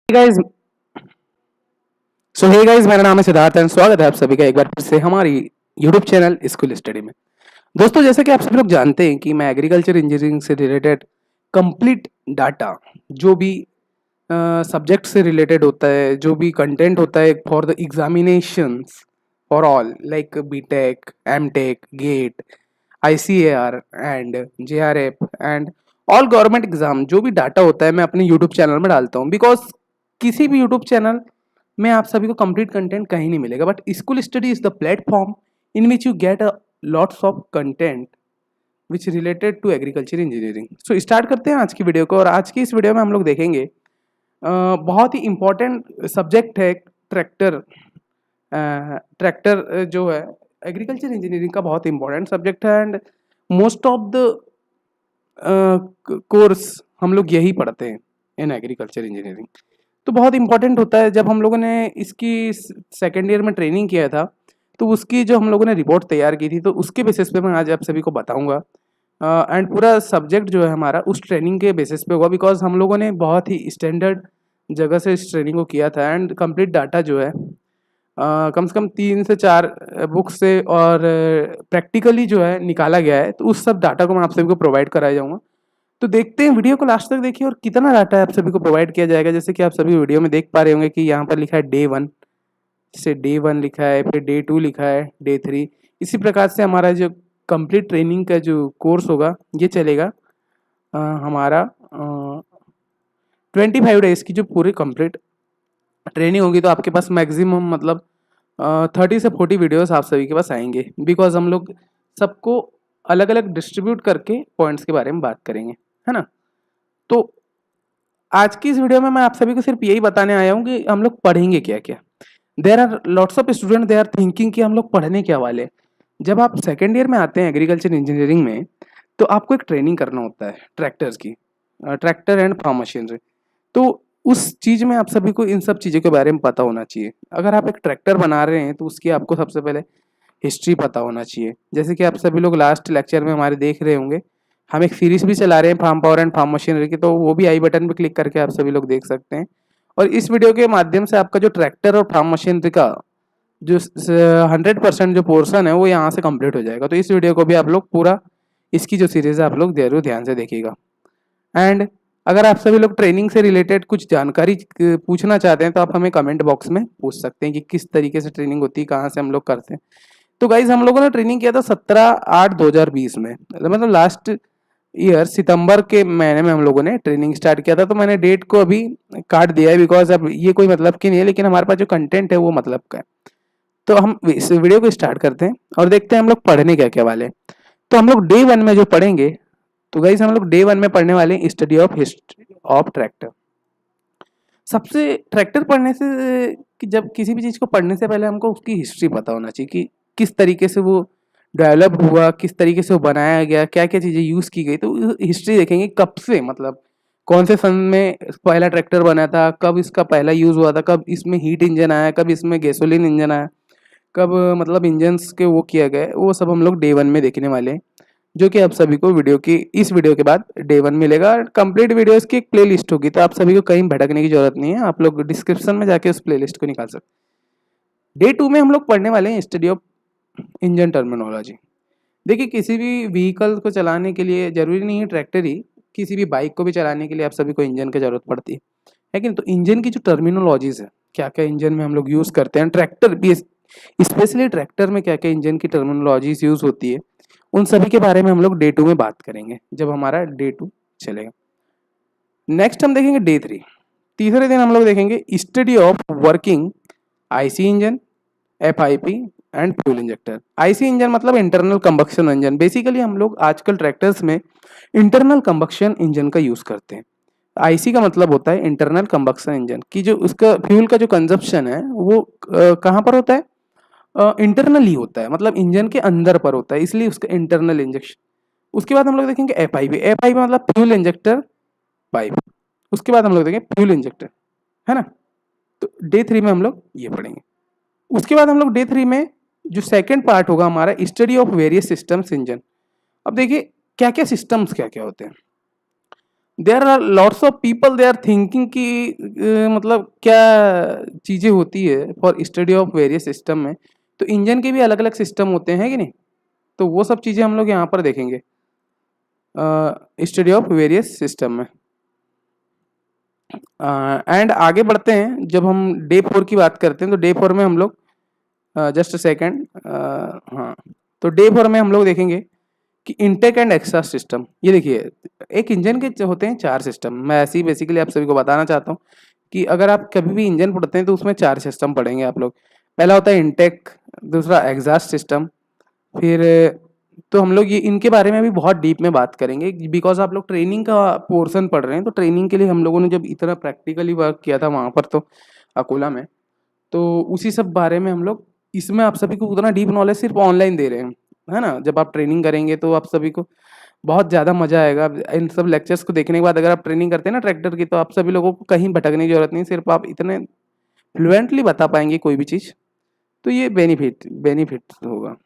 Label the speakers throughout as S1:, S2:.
S1: Guys मेरा नाम है सिद्धार्थ एंड स्वागत है आप सभी का एक बार फिर से हमारी यूट्यूब चैनल स्कूल स्टडी में। दोस्तों, जैसे कि आप सभी लोग जानते हैं कि मैं एग्रीकल्चर इंजीनियरिंग से रिलेटेड कंप्लीट डाटा, जो भी सब्जेक्ट से रिलेटेड होता है, जो भी कंटेंट होता है for the examinations for all like BTech, MTech, GATE, ICAR and JRF and all government exam, जो भी डाटा होता है मैं अपने यूट्यूब चैनल में डालता हूँ। बिकॉज किसी भी यूट्यूब चैनल में आप सभी को कंप्लीट कंटेंट कहीं नहीं मिलेगा, but School Study is the platform in which you get a lots of content which related to agriculture engineering. So start करते हैं आज की वीडियो को। और आज की इस वीडियो में हम लोग देखेंगे बहुत ही इंपॉर्टेंट सब्जेक्ट है ट्रैक्टर। ट्रैक्टर जो है एग्रीकल्चर इंजीनियरिंग का बहुत इंपॉर्टेंट सब्जेक्ट है and most of the course हम लोग यही पढ़ते हैं इन एग्रीकल्चर इंजीनियरिंग। तो बहुत इंपॉर्टेंट होता है। जब हम लोगों ने इसकी सेकेंड ईयर में ट्रेनिंग किया था तो उसकी जो हम लोगों ने रिपोर्ट तैयार की थी, तो उसके बेसिस पे मैं आज आप सभी को बताऊंगा। एंड पूरा सब्जेक्ट जो है हमारा उस ट्रेनिंग के बेसिस पे होगा, बिकॉज हम लोगों ने बहुत ही स्टैंडर्ड जगह से इस ट्रेनिंग को किया था एंड कंप्लीट डाटा जो है कम से कम 3 से 4 बुक से और प्रैक्टिकली जो है निकाला गया है। तो उस सब डाटा को मैं आप सभी को प्रोवाइड कराया जाऊँगा। तो देखते हैं, वीडियो को लास्ट तक देखिए और कितना डाटा आप सभी को प्रोवाइड किया जाएगा। जैसे कि आप सभी वीडियो में देख पा रहे होंगे कि यहाँ पर लिखा है डे 1 से डे 1 लिखा है, फिर डे 2 लिखा है, डे 3। इसी प्रकार से हमारा जो कंप्लीट ट्रेनिंग का जो कोर्स होगा ये चलेगा हमारा 25 डेज की जो पूरी कंप्लीट ट्रेनिंग होगी। तो आपके पास मैक्सिमम मतलब 30 से 40 वीडियोस आप सभी के पास आएंगे, बिकॉज हम लोग सबको अलग अलग डिस्ट्रीब्यूट करके पॉइंट्स के बारे में बात करेंगे, है ना। तो आज की इस वीडियो में मैं आप सभी को सिर्फ यही बताने आया हूँ कि हम लोग पढ़ेंगे क्या क्या। There are lots of student they are thinking कि हम लोग पढ़ने क्या वाले। जब आप सेकेंड ईयर में आते हैं एग्रीकल्चर इंजीनियरिंग में, तो आपको एक ट्रेनिंग करना होता है ट्रैक्टर्स की, ट्रैक्टर एंड फार्म मशीनरी। तो उस चीज़ में आप सभी को इन सब चीज़ों के बारे में पता होना चाहिए। अगर आप एक ट्रैक्टर बना रहे हैं तो उसकी आपको सबसे पहले हिस्ट्री पता होना चाहिए। जैसे कि आप सभी लोग लास्ट लेक्चर में हमारे देख रहे होंगे, हम एक सीरीज भी चला रहे हैं farm power and farm machinery की, तो वो भी आई बटन पे क्लिक करके आप सभी लोग देख सकते हैं। और इस वीडियो के माध्यम से आपका जो ट्रैक्टर और फार्म मशीनरी का जो 100% जो पोर्शन है वो यहाँ से कंप्लीट हो जाएगा। तो इस वीडियो को भी आप लोग पूरा इसकी जो सीरीज है आप लोग जरूर ध्यान से देखिएगा। एंड अगर आप सभी लोग ट्रेनिंग से रिलेटेड कुछ जानकारी पूछना चाहते हैं तो आप हमें कमेंट बॉक्स में पूछ सकते हैं कि किस तरीके से ट्रेनिंग होती है, कहाँ से हम लोग करते हैं। तो गाइज हम लोगों ने ट्रेनिंग किया था 17/8/2020 में, मतलब लास्ट ईयर सितंबर के महीने में हम लोगों ने ट्रेनिंग स्टार्ट किया था। तो मैंने डेट को अभी काट दिया है, बिकॉज अब ये कोई मतलब की नहीं है, लेकिन हमारे पास जो कंटेंट है वो मतलब का है। तो हम इस वीडियो को स्टार्ट करते हैं और देखते हैं हम लोग पढ़ने क्या क्या वाले हैं। तो हम लोग डे 1 में जो पढ़ेंगे, तो गाइज हम लोग डे 1 में पढ़ने वाले हैं study of history of tractor. सबसे ट्रैक्टर पढ़ने से कि जब किसी भी चीज़ को पढ़ने से पहले हमको उसकी हिस्ट्री पता होना चाहिए कि किस तरीके से वो डेवलप हुआ, किस तरीके से वो बनाया गया, क्या क्या चीज़ें यूज़ की गई। तो हिस्ट्री देखेंगे कब से, मतलब कौन से सन में पहला ट्रैक्टर बना था, कब इसका पहला यूज़ हुआ था, कब इसमें हीट इंजन आया, कब इसमें गैसोलीन इंजन आया, कब मतलब इंजन्स के वो किया गया, वो सब हम लोग डे 1 में देखने वाले हैं। जो कि आप सभी को इस वीडियो के बाद डे 1 मिलेगा। कंप्लीट वीडियोस की एक प्लेलिस्ट होगी, तो आप सभी को कहीं भटकने की जरूरत नहीं है, आप लोग डिस्क्रिप्शन में जाके उस प्लेलिस्ट को निकाल सकते हैं। डे 2 में हम लोग पढ़ने वाले हैं स्टडी ऑफ इंजन टर्मिनोलॉजी। देखिए, किसी भी व्हीकल को चलाने के लिए जरूरी नहीं है ट्रैक्टर ही, किसी भी बाइक को भी चलाने के लिए आप सभी को इंजन की जरूरत पड़ती है कि नहीं। तो इंजन की जो टर्मिनोलॉजीज है, क्या क्या इंजन में हम लोग यूज़ करते हैं, ट्रैक्टर भी स्पेशली ट्रैक्टर में क्या क्या इंजन की टर्मिनोलॉजीज यूज़ होती है, उन सभी के बारे में हम लोग डे 2 में बात करेंगे जब हमारा डे 2 चलेगा। नेक्स्ट हम देखेंगे डे 3। तीसरे दिन हम लोग देखेंगे study of working IC engine, FIP and fuel injector. IC engine मतलब इंटरनल कंबक्शन इंजन। बेसिकली हम लोग आजकल ट्रैक्टर्स में इंटरनल कंबक्शन इंजन का यूज़ करते हैं। आईसी का मतलब होता है इंटरनल कंबक्शन इंजन की जो उसका फ्यूल का जो कंजप्शन है वो कहाँ पर होता है, इंटरनली होता है, मतलब इंजन के अंदर पर होता है, इसलिए उसका इंटरनल इंजेक्शन। उसके बाद हम लोग देखेंगे एफआईपी। एफआईपी मतलब फ्यूल इंजेक्टर पाइप। उसके बाद हम लोग देखेंगे फ्यूल इंजेक्टर, है ना। तो डे 3 में हम लोग ये पढ़ेंगे। उसके बाद हम लोग डे 3 में जो सेकेंड पार्ट होगा हमारा study of various systems engine. अब देखिए क्या क्या सिस्टम्स क्या क्या होते हैं। There are lots of people they are thinking कि मतलब क्या चीज़ें होती है for study of various system में। तो इंजन के भी अलग अलग सिस्टम होते हैं कि नहीं, तो वो सब चीज़ें हम लोग यहाँ पर देखेंगे स्टडी ऑफ वेरियस सिस्टम में। एंड आगे बढ़ते हैं, जब हम डे 4 की बात करते हैं तो डे 4 में हम लोग जस्ट अ सेकेंड, हाँ, तो डे 4 में हम लोग देखेंगे कि इनटेक एंड एक्सॉस्ट सिस्टम। ये देखिए, एक इंजन के जो होते हैं 4 सिस्टम, मैं ऐसे ही बेसिकली आप सभी को बताना चाहता हूँ कि अगर आप कभी भी इंजन पढ़ते हैं तो उसमें 4 सिस्टम पढ़ेंगे आप लोग। पहला होता है इनटेक, दूसरा एग्जॉस्ट सिस्टम, फिर तो हम लोग ये इनके बारे में भी बहुत डीप में बात करेंगे बिकॉज आप लोग ट्रेनिंग का पोर्शन पढ़ रहे हैं। तो ट्रेनिंग के लिए हम लोगों ने जब इतना प्रैक्टिकली वर्क किया था वहाँ पर तो अकोला में, तो उसी सब बारे में हम लोग इसमें आप सभी को उतना डीप नॉलेज सिर्फ ऑनलाइन दे रहे हैं, है ना। जब आप ट्रेनिंग करेंगे तो आप सभी को बहुत ज़्यादा मज़ा आएगा इन सब लेक्चर्स को देखने के बाद। अगर आप ट्रेनिंग करते हैं ना ट्रैक्टर की, तो आप सभी लोगों को कहीं भटकने की जरूरत नहीं, सिर्फ आप इतने फ्लुएंटली बता पाएंगे कोई भी चीज़, तो ये बेनिफिट होगा।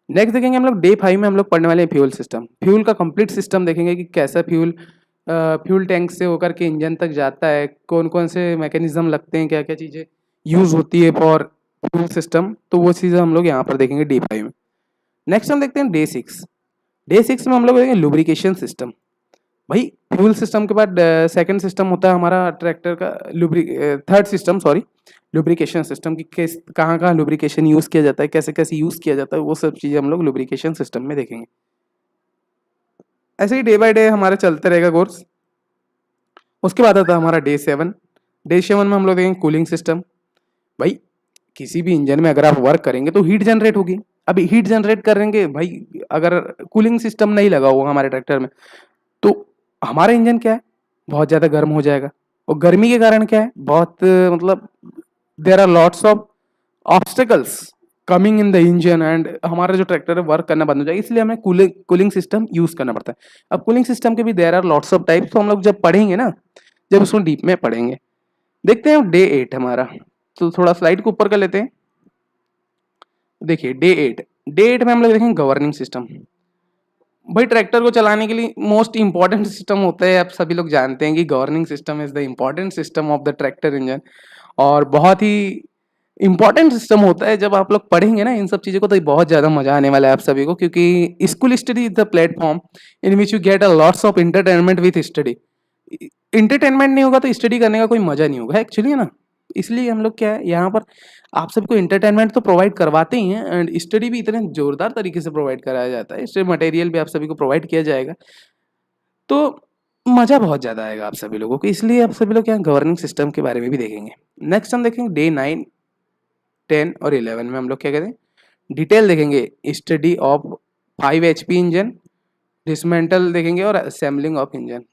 S1: नेक्स्ट देखेंगे हम लोग डे 5 में हम लोग पढ़ने वाले हैं फ्यूल सिस्टम। फ्यूल का कंप्लीट सिस्टम देखेंगे कि कैसा फ्यूल टैंक से होकर के इंजन तक जाता है, कौन कौन से मैकेनिज्म लगते हैं, क्या क्या चीज़ें यूज़ होती है फॉर फ्यूल सिस्टम, तो वो चीज़ें हम लोग यहाँ पर देखेंगे डे 5 में। नेक्स्ट हम देखते हैं डे 6। डे 6 में हम लोग देखेंगे लुब्रिकेशन सिस्टम। भाई फ्यूल सिस्टम के बाद सेकंड सिस्टम होता है हमारा ट्रैक्टर का third system, sorry, lubrication system की किस कहाँ कहाँ लुब्रिकेशन यूज़ किया जाता है, कैसे कैसे यूज़ किया जाता है, वो सब चीज़ें हम लोग लुब्रिकेशन सिस्टम में देखेंगे। ऐसे ही डे बाय डे हमारा चलते रहेगा कोर्स। उसके बाद आता है हमारा डे 7। डे 7 में हम लोग देखेंगे कूलिंग सिस्टम। भाई किसी भी इंजन में अगर आप वर्क करेंगे तो हीट जनरेट होगी। अभी हीट जनरेट करेंगे भाई, अगर कूलिंग सिस्टम नहीं लगा हुआ हमारे ट्रैक्टर में, तो हमारा इंजन क्या है, बहुत ज़्यादा गर्म हो जाएगा। और गर्मी के कारण क्या है, बहुत मतलब there are lots of obstacles coming in the engine and हमारा जो ट्रैक्टर है वर्क करना बंद हो जाएगा। इसलिए हमें कूलिंग सिस्टम यूज करना पड़ता है। अब कूलिंग सिस्टम के भी there are lots of types, तो हम लोग जब पढ़ेंगे ना, जब उसको डीप में पढ़ेंगे। देखते हैं डे 8 हमारा, तो थोड़ा स्लाइड को ऊपर कर लेते हैं। देखिए डे 8 में हम लोग देखेंगे गवर्निंग सिस्टम। भाई ट्रैक्टर को चलाने के लिए मोस्ट इंपॉर्टेंट सिस्टम होता है, आप सभी लोग जानते हैं कि governing system is the important system of the tractor engine. और बहुत ही इंपॉर्टेंट सिस्टम होता है। जब आप लोग पढ़ेंगे ना इन सब चीज़ों को तो बहुत ज़्यादा मजा आने वाला है आप सभी को, क्योंकि school Study is the platform in which you get a lots of entertainment with study. Entertainment नहीं होगा तो स्टडी करने का कोई मजा नहीं होगा एक्चुअली, है ना। इसलिए हम लोग क्या है यहाँ पर आप सबको इंटरटेनमेंट तो प्रोवाइड करवाते ही हैं, एंड स्टडी भी इतने जोरदार तरीके से प्रोवाइड कराया जाता है, स्टडी मटेरियल भी आप सभी को प्रोवाइड किया जाएगा, तो मज़ा बहुत ज़्यादा आएगा आप सभी लोगों को। इसलिए आप सभी लोग यहाँ गवर्निंग सिस्टम के बारे में भी देखेंगे। नेक्स्ट हम देखेंगे डे 9, 10 और 11 में हम लोग क्या कहते हैं, डिटेल देखेंगे study of 5 HP engine, dismantle देखेंगे और असेंबलिंग ऑफ इंजन।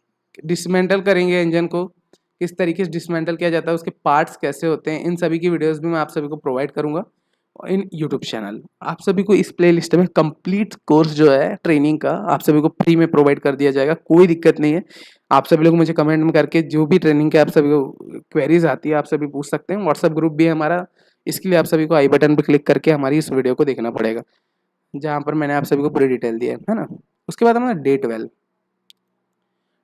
S1: डिसमेंटल करेंगे इंजन को, किस तरीके से डिसमेंटल किया जाता है, उसके पार्ट्स कैसे होते हैं, इन सभी की वीडियोस भी मैं आप सभी को प्रोवाइड करूंगा इन यूट्यूब चैनल। आप सभी को इस प्ले लिस्ट में कंप्लीट कोर्स जो है ट्रेनिंग का आप सभी को फ्री में प्रोवाइड कर दिया जाएगा, कोई दिक्कत नहीं है। आप सभी लोग मुझे कमेंट में करके जो भी ट्रेनिंग के आप सभी को क्वेरीज आती है आप सभी पूछ सकते हैं। व्हाट्सएप ग्रुप भी है हमारा, इसके लिए आप सभी को आई बटन पर क्लिक करके हमारी इस वीडियो को देखना पड़ेगा, जहाँ पर मैंने आप सभी को पूरी डिटेल दी है ना। उसके बाद हमारा डे 12।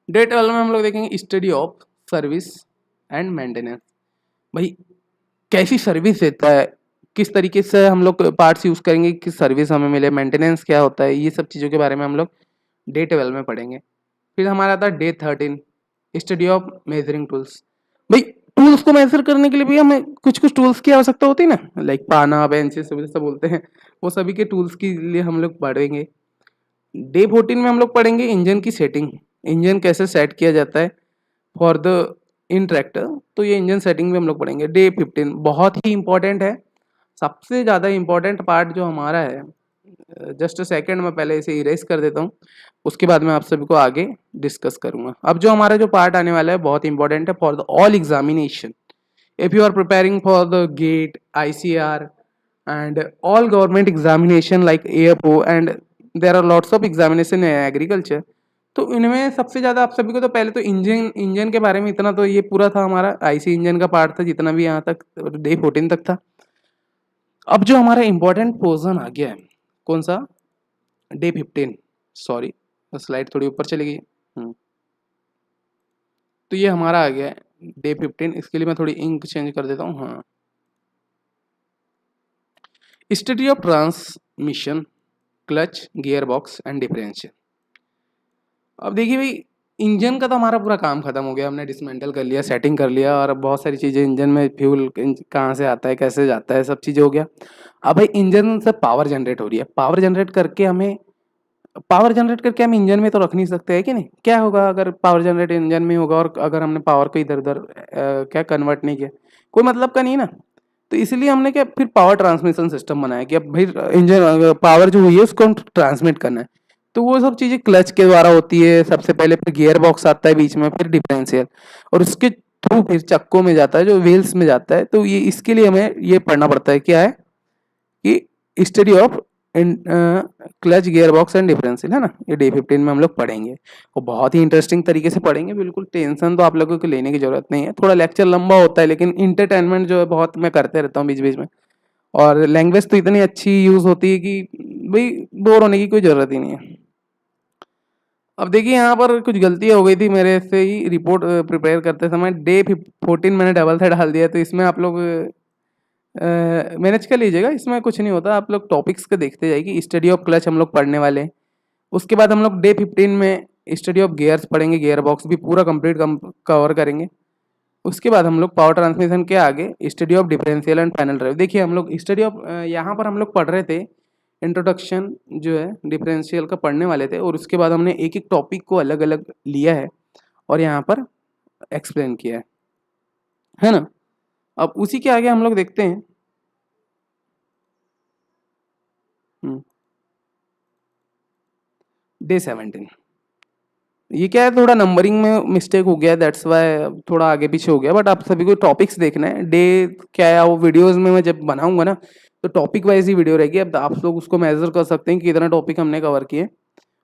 S1: डे 12 में हम लोग देखेंगे study of service and maintenance. भाई कैसी सर्विस देता है, किस तरीके से हम लोग पार्ट्स यूज़ करेंगे, किस सर्विस हमें मिले, मेंटेनेंस क्या होता है, ये सब चीज़ों के बारे में हम लोग डे 12 में पढ़ेंगे। फिर हमारा आता है day 13, study of measuring tools. भाई टूल्स को मेजर करने के लिए भी हमें कुछ कुछ टूल्स की आवश्यकता होती है ना, लाइक पाना, बेंचेस सब बोलते हैं, वो सभी के टूल्स के लिए हम लोग पढ़ेंगे। डे 14 में हम लोग पढ़ेंगे इंजन की सेटिंग, इंजन कैसे सेट किया जाता है फॉर द इन ट्रैक्टर, तो ये इंजन सेटिंग भी हम लोग पढ़ेंगे। डे 15 बहुत ही इंपॉर्टेंट है, सबसे ज़्यादा इंपॉर्टेंट पार्ट जो हमारा है। जस्ट अ सेकेंड, मैं पहले इसे इरेज कर देता हूँ, उसके बाद मैं आप सभी को आगे डिस्कस करूँगा। अब जो हमारा जो पार्ट आने वाला है बहुत इंपॉर्टेंट है for the all examination. If you are preparing for the GATE, ICR and all government examination like AFO and there are lots of examination in agriculture, तो इनमें सबसे ज़्यादा आप सभी को तो पहले तो इंजन के बारे में इतना तो ये पूरा था, हमारा IC इंजन का पार्ट था जितना भी यहाँ तक डे 14 तक था। अब जो हमारा इंपॉर्टेंट पोर्शन आ गया है, कौन सा, डे 15, सॉरी स्लाइड थोड़ी ऊपर चली गई, तो ये हमारा आ गया है डे 15। इसके लिए मैं थोड़ी इंक चेंज कर देता हूँ। हाँ, study of transmission, clutch, gear box and differential. अब देखिए भाई, इंजन का तो हमारा पूरा काम खत्म हो गया, हमने डिसमेंटल कर लिया, सेटिंग कर लिया, और बहुत सारी चीज़ें इंजन में, फ्यूल कहाँ से आता है, कैसे जाता है, सब चीज़ें हो गया। अब भाई इंजन से पावर जनरेट हो रही है, पावर जनरेट करके हम इंजन में तो रख नहीं सकते, है कि नहीं? क्या होगा अगर पावर जनरेट इंजन में होगा और अगर हमने पावर को इधर उधर क्या कन्वर्ट नहीं किया, कोई मतलब का नहीं ना। तो इसलिए हमने क्या फिर पावर ट्रांसमिशन सिस्टम बनाया कि अब भाई इंजन पावर जो हुई है उसको हम ट्रांसमिट करना है। तो वो सब चीज़ें क्लच के द्वारा होती है सबसे पहले, फिर गियर बॉक्स आता है बीच में, फिर डिफरेंशियल, और उसके थ्रू फिर चक्कों में जाता है, जो व्हील्स में जाता है। तो ये इसके लिए हमें ये पढ़ना पड़ता है, क्या है कि study of clutch, gear box and differential, है ना। ये डे 15 में हम लोग पढ़ेंगे, और बहुत ही इंटरेस्टिंग तरीके से पढ़ेंगे। बिल्कुल टेंशन तो आप लोगों को लेने की जरूरत नहीं है। थोड़ा लेक्चर लंबा होता है, लेकिन इंटरटेनमेंट जो है बहुत मैं करते रहता हूँ बीच बीच में, और लैंग्वेज तो इतनी अच्छी यूज़ होती है कि भाई बोर होने की कोई ज़रूरत ही नहीं है। अब देखिए यहाँ पर कुछ गलतियाँ हो गई थी मेरे से ही रिपोर्ट प्रिपेयर करते समय। डे 14 मैंने डबल से डाल दिया, तो इसमें आप लोग मैनेज कर लीजिएगा, इसमें कुछ नहीं होता। आप लोग टॉपिक्स को देखते जाइए। स्टडी ऑफ क्लच हम लोग पढ़ने वाले हैं। उसके बाद हम लोग डे 15 में स्टडी ऑफ गियर्स पढ़ेंगे, गियर बॉक्स भी पूरा कंप्लीट कवर करेंगे। उसके बाद हम लोग पावर ट्रांसमिशन के आगे study of differential and panel drive. देखिए हम लोग स्टडी ऑफ यहाँ पर हम लोग पढ़ रहे थे, इंट्रोडक्शन जो है डिफरेंशियल का पढ़ने वाले थे, और उसके बाद हमने एक एक टॉपिक को अलग अलग लिया है और यहाँ पर एक्सप्लेन किया है ना। अब उसी के आगे हम लोग देखते हैं डे 17। ये क्या है, थोड़ा नंबरिंग में मिस्टेक हो गया, दैट्स वाई थोड़ा आगे पीछे हो गया, बट आप सभी को टॉपिक्स देखना है। डे क्या है वो वीडियोस में मैं जब बनाऊंगा ना, तो टॉपिक वाइज ही वीडियो रहेगी। अब आप लोग उसको मेजर कर सकते हैं कि कितना टॉपिक हमने कवर किए,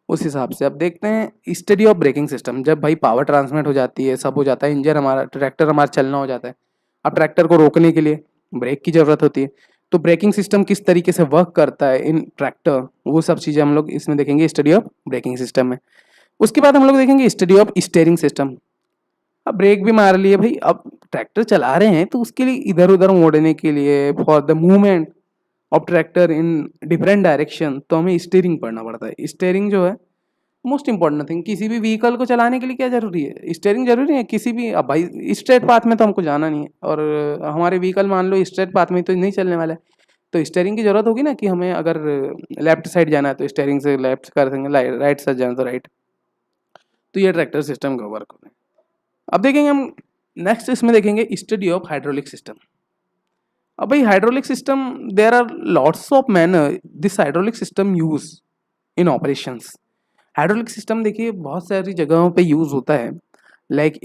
S1: उस हिसाब से। अब देखते हैं स्टडी ऑफ ब्रेकिंग सिस्टम। जब भाई पावर ट्रांसमिट हो जाती है, सब हो जाता है, इंजन हमारा, ट्रैक्टर हमारा चलना हो जाता है, अब ट्रैक्टर को रोकने के लिए ब्रेक की जरूरत होती है। तो ब्रेकिंग सिस्टम किस तरीके से वर्क करता है इन ट्रैक्टर, वो सब चीज़ें हम लोग इसमें देखेंगे, स्टडी ऑफ ब्रेकिंग सिस्टम में। उसके बाद हम लोग देखेंगे स्टडी ऑफ स्टीयरिंग सिस्टम। अब ब्रेक भी मार लिए भाई, अब ट्रैक्टर चला रहे हैं तो उसके लिए इधर उधर मोड़ने के लिए, for the movement of tractor in different direction, तो हमें स्टीयरिंग पढ़ना पड़ता है। स्टीयरिंग जो है मोस्ट इंपॉर्टेंट थिंग। किसी भी व्हीकल को चलाने के लिए क्या जरूरी है, स्टीयरिंग जरूरी है। किसी भी, अब भाई स्ट्रेट पाथ में तो हमको जाना नहीं है, और हमारे व्हीकल मान लो स्ट्रेट पाथ में तो नहीं चलने वाला है, तो स्टीयरिंग की जरूरत होगी ना, कि हमें अगर लेफ्ट साइड जाना है तो स्टीयरिंग से लेफ्ट कर देंगे, राइट साइड जाना तो राइट। तो ये ट्रैक्टर सिस्टम का वर्क होता है। अब देखेंगे हम नेक्स्ट, इसमें देखेंगे स्टडी ऑफ हाइड्रोलिक सिस्टम। अब भाई hydraulic system, there are lots of manner this hydraulic system use in operations. Hydraulic system देखिए बहुत सारी जगहों पे यूज होता है। लाइक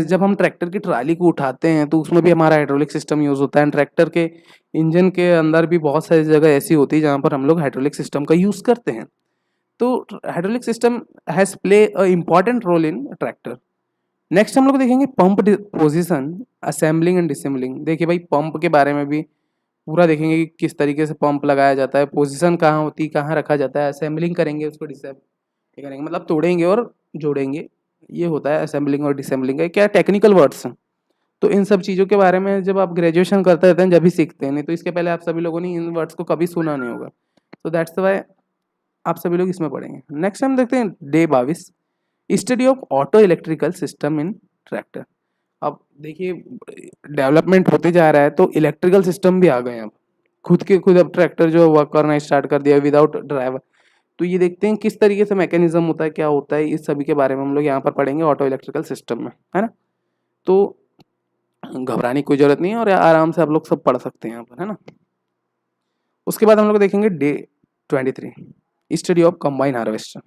S1: जब हम ट्रैक्टर की ट्राली को उठाते हैं तो उसमें भी हमारा हाइड्रोलिक सिस्टम यूज होता है। ट्रैक्टर के इंजन के अंदर भी बहुत सारी जगह ऐसी होती है जहाँ पर हम लोग हाइड्रोलिक सिस्टम का यूज करते हैं। तो hydraulic system has play a important role in tractor. Next हम लोग देखेंगे pump position, assembling and disassembling. देखिए भाई पंप के बारे में भी पूरा देखेंगे कि किस तरीके से पंप लगाया जाता है, पोजीशन कहाँ होती है, कहाँ रखा जाता है, असेंबलिंग करेंगे उसको, डिसेंबल करेंगे, मतलब तोड़ेंगे और जोड़ेंगे। ये होता है असेंबलिंग और डिसेंबलिंग का। क्या टेक्निकल वर्ड्स हैं, तो इन सब चीज़ों के बारे में जब आप ग्रेजुएशन करते रहते हैं जब भी सीखते हैं, नहीं तो इसके पहले आप सभी लोगों ने इन वर्ड्स को कभी सुना नहीं होगा। तो दैट्स वाई आप सभी लोग इसमें पढ़ेंगे। नेक्स्ट हम देखते हैं day 22, study of auto electrical system in tractor. अब देखिए डेवलपमेंट होते जा रहा है, तो इलेक्ट्रिकल सिस्टम भी आ गए हैं अब, खुद के खुद अब ट्रैक्टर जो वर्क करना स्टार्ट कर दिया विदाउट ड्राइवर। तो ये देखते हैं किस तरीके से मैकेनिज्म होता है, क्या होता है, इस सभी के बारे में हम लोग यहाँ पर पढ़ेंगे ऑटो इलेक्ट्रिकल सिस्टम में, है ना। तो घबराने की कोई जरूरत नहीं है, और आराम से आप लोग सब पढ़ सकते हैं यहाँ पर, है ना। उसके बाद हम लोग देखेंगे day 23, study of combine harvester.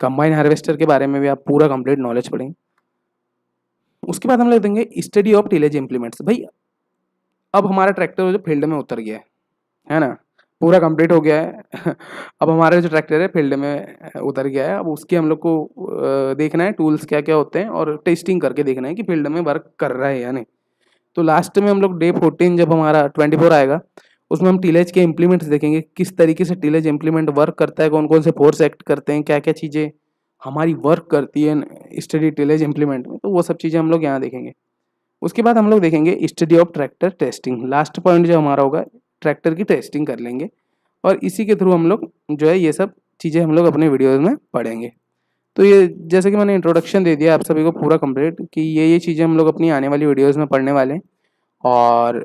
S1: Combine harvester के बारे में भी आप पूरा कंप्लीट नॉलेज पढ़ेंगे। उसके बाद हम लोग देखेंगे स्टडी ऑफ टिलेज इम्प्लीमेंट्स। भाई अब हमारा ट्रैक्टर जो फील्ड में उतर गया है ना, पूरा कंप्लीट हो गया है। अब हमारा जो ट्रैक्टर है फील्ड में उतर गया है। अब उसकी हम लोग को देखना है टूल्स क्या क्या होते हैं, और टेस्टिंग करके देखना है कि फील्ड में वर्क कर रहा है या नहीं। तो लास्ट में हम लोग डे 14 जब हमारा 24 आएगा, उसमें हम टिलेज के इम्प्लीमेंट्स देखेंगे, किस तरीके से टिलेज इम्प्लीमेंट वर्क करता है, कौन कौन से फोर्स एक्ट करते हैं, क्या क्या चीज़ें हमारी वर्क करती है स्टडी टिलेज इम्प्लीमेंट में, तो वो सब चीज़ें हम लोग यहाँ देखेंगे। उसके बाद हम लोग देखेंगे study of tractor testing. Last point जो हमारा होगा, ट्रैक्टर की टेस्टिंग कर लेंगे और इसी के थ्रू हम लोग जो है ये सब चीज़ें हम लोग अपने वीडियोज़ में पढ़ेंगे। तो ये जैसे कि मैंने इंट्रोडक्शन दे दिया आप सभी को पूरा कंप्लीट कि ये चीज़ें हम लोग अपनी आने वाली वीडियोज़ में पढ़ने वाले हैं। और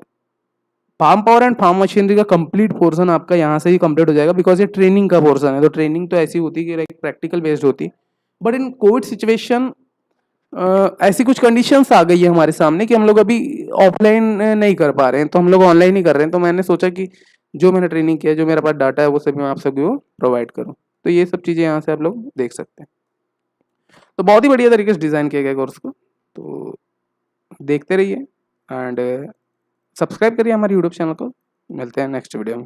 S1: farm power and farm machinery का कंप्लीट पोर्शन आपका यहाँ से ही कंप्लीट हो जाएगा, बिकॉज ये ट्रेनिंग का पोर्शन है। तो ट्रेनिंग तो ऐसी होती है कि लाइक प्रैक्टिकल बेस्ड होती, बट इन कोविड सिचुएशन ऐसी कुछ कंडीशंस आ गई है हमारे सामने कि हम लोग अभी ऑफलाइन नहीं कर पा रहे हैं, तो हम लोग ऑनलाइन ही कर रहे हैं। तो मैंने सोचा कि जो मैंने ट्रेनिंग किया, जो मेरे पास डाटा है, वो सभी मैं आप सभी को प्रोवाइड करूँ। तो ये सब चीज़ें यहाँ से आप लोग देख सकते हैं। तो बहुत ही बढ़िया तरीके से डिज़ाइन किया गया कोर्स को, तो देखते रहिए एंड सब्सक्राइब करिए हमारे यूट्यूब चैनल को। मिलते हैं नेक्स्ट वीडियो में।